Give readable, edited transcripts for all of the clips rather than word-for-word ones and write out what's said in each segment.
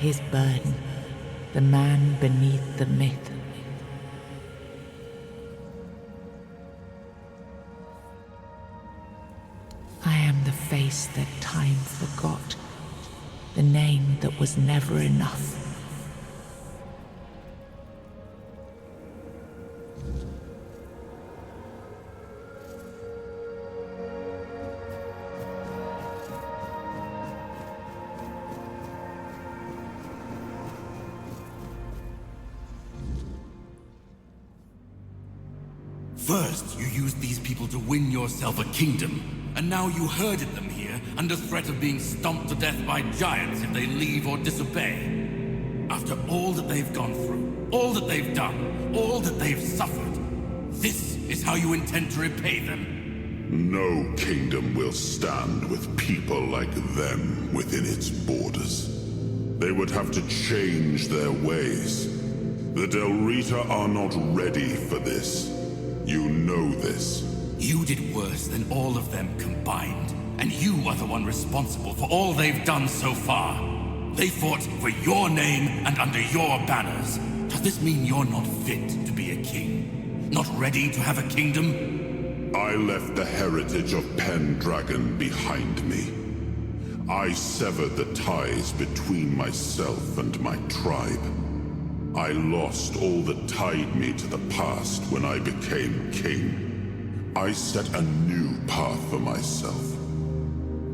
His burden, the man beneath the myth. I am the face that time forgot, the name that was never enough. First, you used these people to win yourself a kingdom, and now you herded them here under threat of being stomped to death by giants if they leave or disobey. After all that they've gone through, all that they've done, all that they've suffered, this is how you intend to repay them? No kingdom will stand with people like them within its borders. They would have to change their ways. The Del Rita are not ready for this. You know this. You did worse than all of them combined, and you are the one responsible for all they've done so far. They fought for your name and under your banners. Does this mean you're not fit to be a king? Not ready to have a kingdom? I left the heritage of Pendragon behind me. I severed the ties between myself and my tribe. I lost all that tied me to the past when I became king. I set a new path for myself.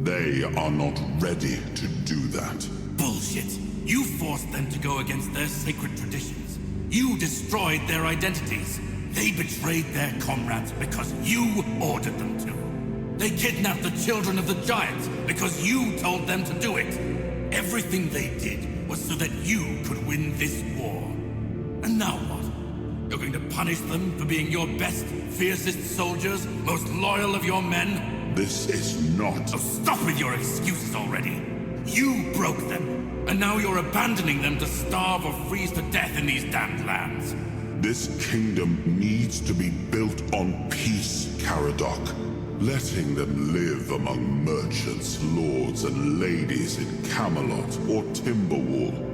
They are not ready to do that. Bullshit! You forced them to go against their sacred traditions. You destroyed their identities. They betrayed their comrades because you ordered them to. They kidnapped the children of the giants because you told them to do it. Everything they did was so that you could win this war. And now what? You're going to punish them for being your best, fiercest soldiers, most loyal of your men? This is not... Oh, stop with your excuses already! You broke them, and now you're abandoning them to starve or freeze to death in these damned lands. This kingdom needs to be built on peace, Caradoc. Letting them live among merchants, lords, and ladies in Camelot or Timberwall.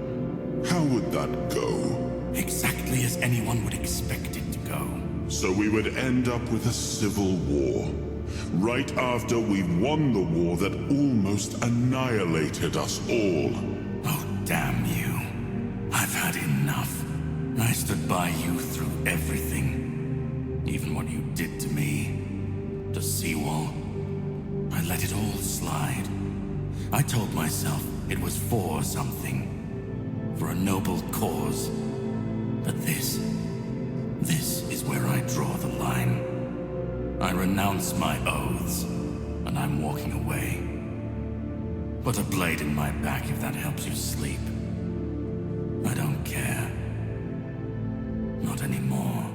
How would that go? Exactly as anyone would expect it to go. So we would end up with a civil war, right after we won the war that almost annihilated us all. Oh, damn you. I've had enough. I stood by you through everything. Even what you did to me. To Seawall. I let it all slide. I told myself it was for something. For a noble cause. But this is where I draw the line. I renounce my oaths, and I'm walking away. Put a blade in my back if that helps you sleep. I don't care. Not anymore.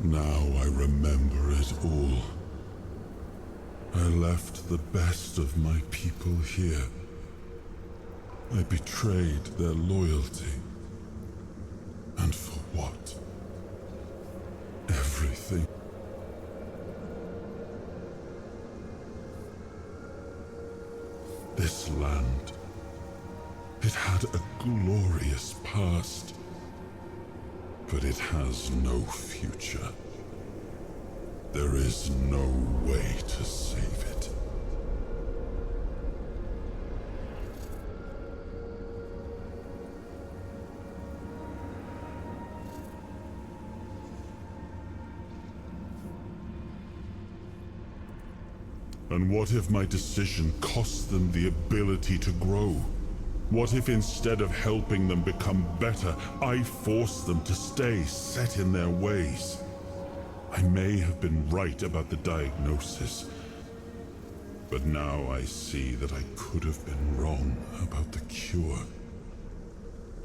Now I remember it all. I left the best of my people here. I betrayed their loyalty. And for what? Everything. This land, it had a glorious past. But it has no future. There is no way to save it. And what if my decision cost them the ability to grow? What if instead of helping them become better, I forced them to stay set in their ways? I may have been right about the diagnosis, but now I see that I could have been wrong about the cure.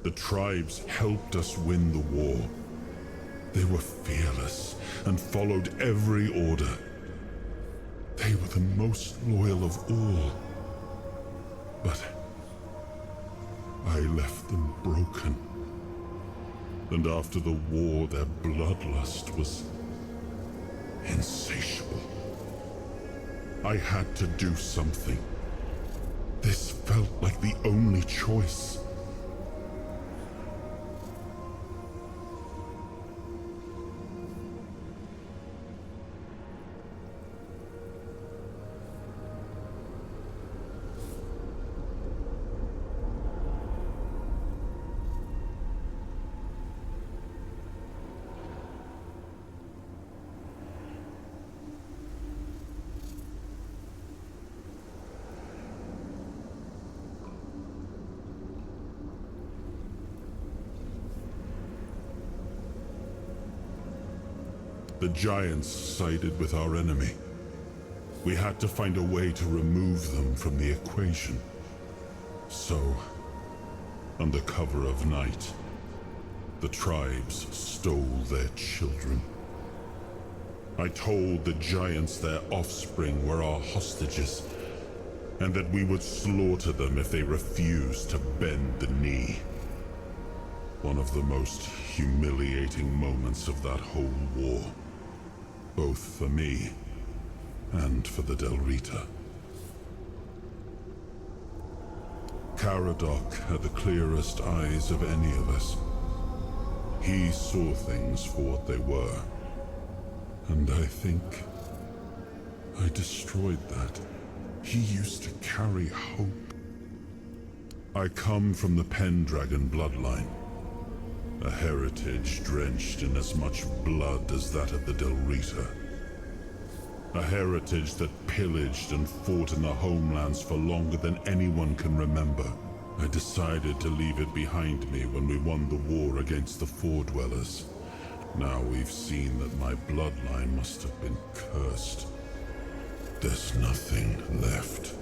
The tribes helped us win the war. They were fearless and followed every order. They were the most loyal of all. But I left them broken. And after the war, their bloodlust was insatiable. I had to do something. This felt like the only choice. The giants sided with our enemy. We had to find a way to remove them from the equation. So, under cover of night, the tribes stole their children. I told the giants their offspring were our hostages, and that we would slaughter them if they refused to bend the knee. One of the most humiliating moments of that whole war. Both for me and for the Del Rita. Caradoc had the clearest eyes of any of us. He saw things for what they were. And I think I destroyed that. He used to carry hope. I come from the Pendragon bloodline. A heritage drenched in as much blood as that of the Del Rita. A heritage that pillaged and fought in the homelands for longer than anyone can remember. I decided to leave it behind me when we won the war against the Four-Dwellers. Now we've seen that my bloodline must have been cursed. There's nothing left.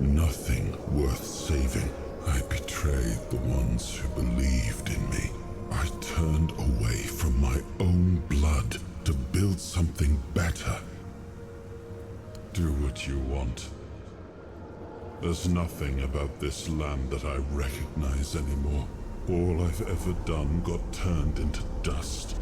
Nothing worth saving. I betrayed the ones who believed in me. I turned away from my own blood to build something better. Do what you want. There's nothing about this land that I recognize anymore. All I've ever done got turned into dust.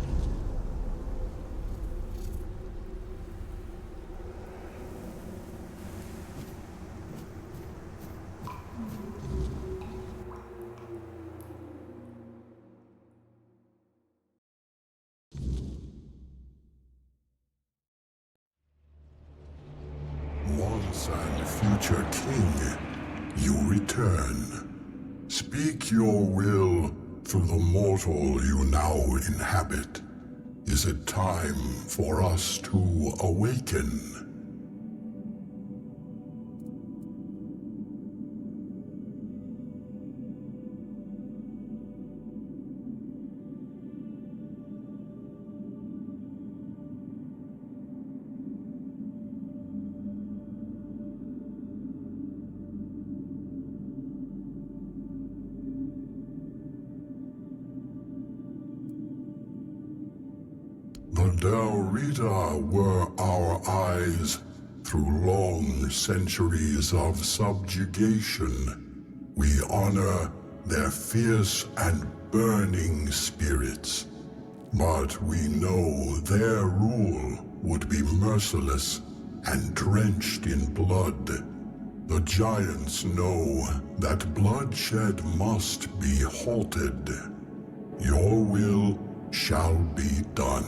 Once and future king, you return. Speak your will through the mortal you now inhabit. Is it time for us to awaken? The Del Rita were our eyes through long centuries of subjugation. We honor their fierce and burning spirits. But we know their rule would be merciless and drenched in blood. The giants know that bloodshed must be halted. Your will shall be done.